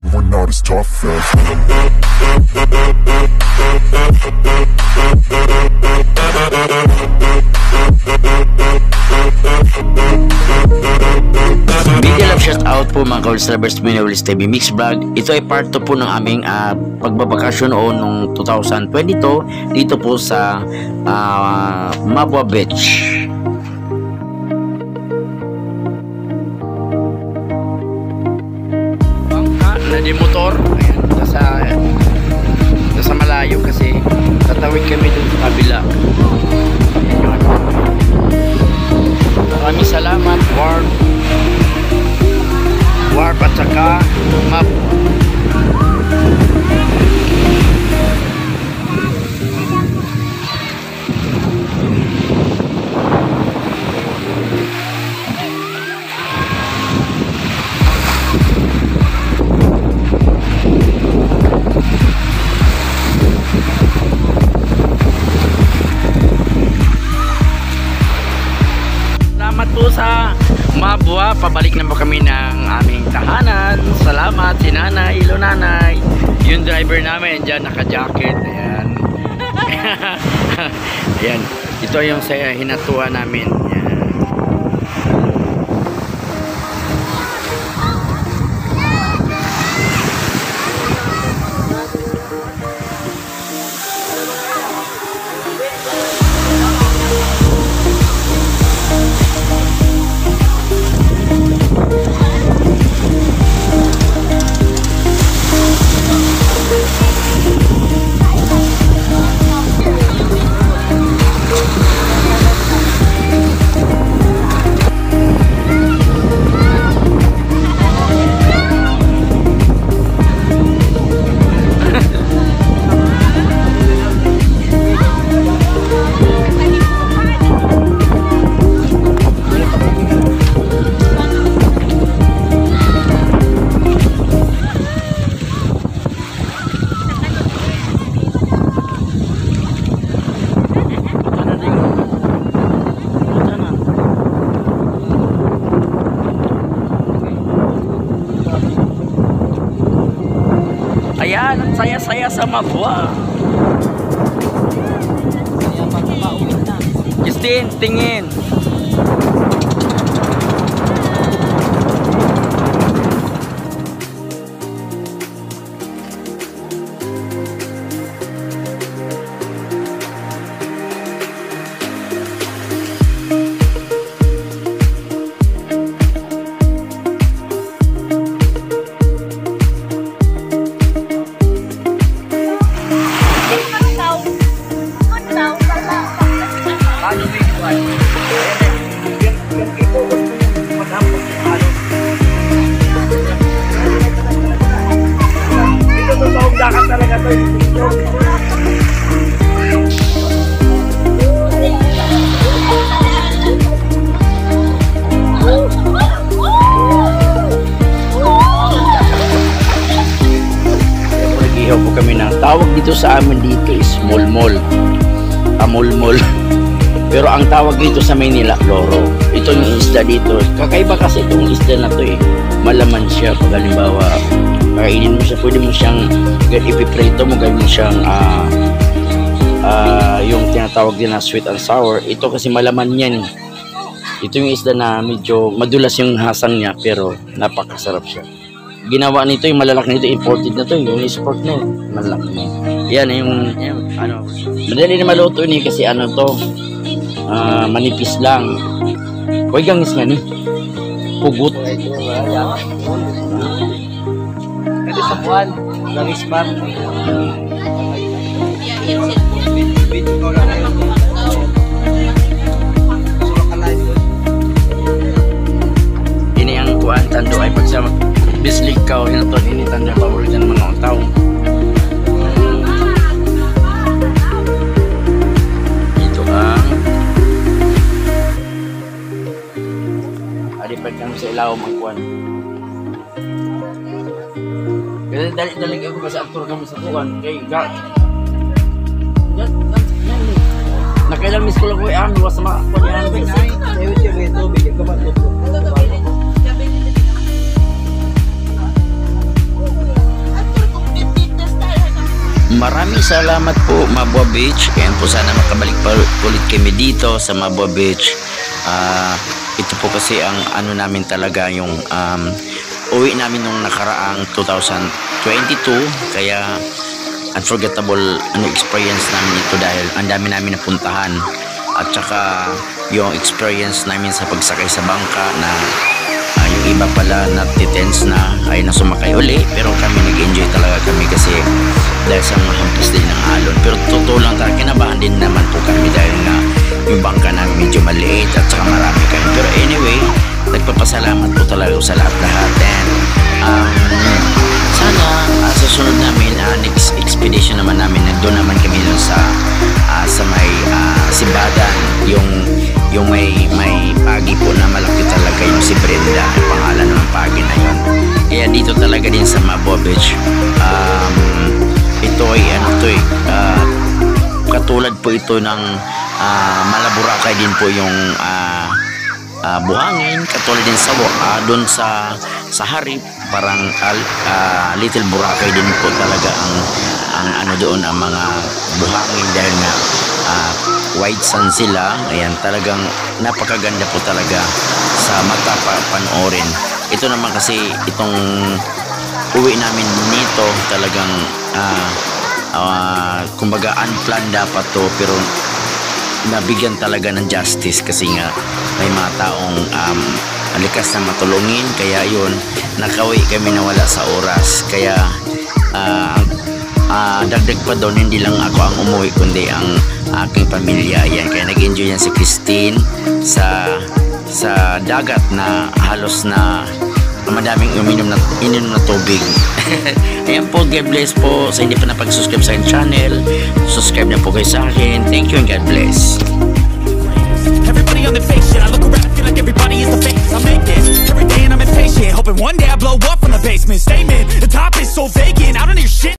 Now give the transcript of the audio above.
We're not as tough as Bigyan love shout out po mga ka-subscribers to Miniwalis TV Mix Vlog. Ito ay part 2 po ng aming pagbabakasyon o nung 2022 dito po sa Mabwa Beach. Di motor, ayan, nasa malayo kasi tatawid kami dun sa kabila. Maraming salamat Warp at saka Map. Po sa Mabwa, pabalik na po kami ng aming tahanan. Salamat si Nanay, hello Nanay. Yung driver namin dyan naka-jacket, ayan. Ayan, ito yung hinatuan namin, ayan. Ayan, ang saya-saya sa Mabwa. Justin, tingin. Kami ng tawag dito sa amin dito is mulmol, amulmol. Pero ang tawag dito sa Maynila, loro. Ito yung isda dito. Kakaiba kasi itong isda na to eh. Malaman siya pag halimbawa kakainin mo siya, pwede mo siyang ipiprito mo, gawin mo siyang yung tinatawag din na sweet and sour. Ito kasi malaman yan. Ito yung isda na medyo madulas yung hasang niya pero napakasarap siya. Ginawa nito yung malalaki nito, imported na to, yung export na malalaki na. Yan yung ano, madali na maluto ni kasi ano to, manipis lang. Hoy gangis nga ni pugot. Ito sa buwan gangis pa. Ini ang kuan tando ay pagsama bislig ka o hinaton ini tanda power dyan mga tao. Ito ang alipad kami sa ilaw mga kuan. Kasi dali ako kasi aktor kami sa kuan kay ga nakailang miss ko lang ko ang iwas sa mga kuan yan. Ayun siya rito, bigyan ka ba ito? maraming salamat po Mabwa Beach. And po sana makabalik pa ulit kami dito sa Mabwa Beach. Ito po kasi ang ano namin talaga yung uwi namin nung nakaraang 2022, kaya unforgettable experience namin ito dahil ang dami namin napuntahan, at saka yung experience namin sa pagsakay sa bangka na yung iba pala natitense na ay nasumakay uli, pero kami nag-enjoy talaga kami kasi dahil sa mahampas din ng alon. Pero totoo lang talaga, kinabahan din naman po kami dahil nga yung bangka namin medyo maliit at saka marami kami. Pero anyway, nagpapasalamat po talaga sa lahat-lahat. And sana sa sunod namin, next expedition naman namin, nandun naman kami dun sa may Sibadan, yung may pagi po na malaki talaga, yung si Brenda, yung pangalan ng pagi na yun. Kaya dito talaga din sa Mabwa Beach, ito ay katulad po ito ng Malaburakay din po yung buhangin, katulad din sa doon sa Harip, parang Little Boracay din po talaga ang ano doon, ang mga buhangin, dahil nga white sand sila. Ayan, talagang napakaganda po talaga sa mata panoorin. Ito naman kasi itong uwi namin nito talagang kumbaga unplanned dapat to, pero nabigyan talaga ng justice kasi nga may mga taong likas na matulungin, kaya yun, nakauwi kami na wala sa oras. Kaya dagdag pa doon, hindi lang ako ang umuwi kundi ang aking pamilya. Yan, kaya nag-enjoy yan si Christine sa dagat na halos na madaming ininom na tubig. Ayan po, God bless po. Sa hindi pa napag-subscribe sa aking channel, subscribe na po kayo sa akin. Thank you and God bless. Everybody on the fake shit, I look around, feel like everybody is the face. I make this every day and I'm impatient, hoping one day I blow up from the basement. Statement, the top is so vacant, I don't hear shit.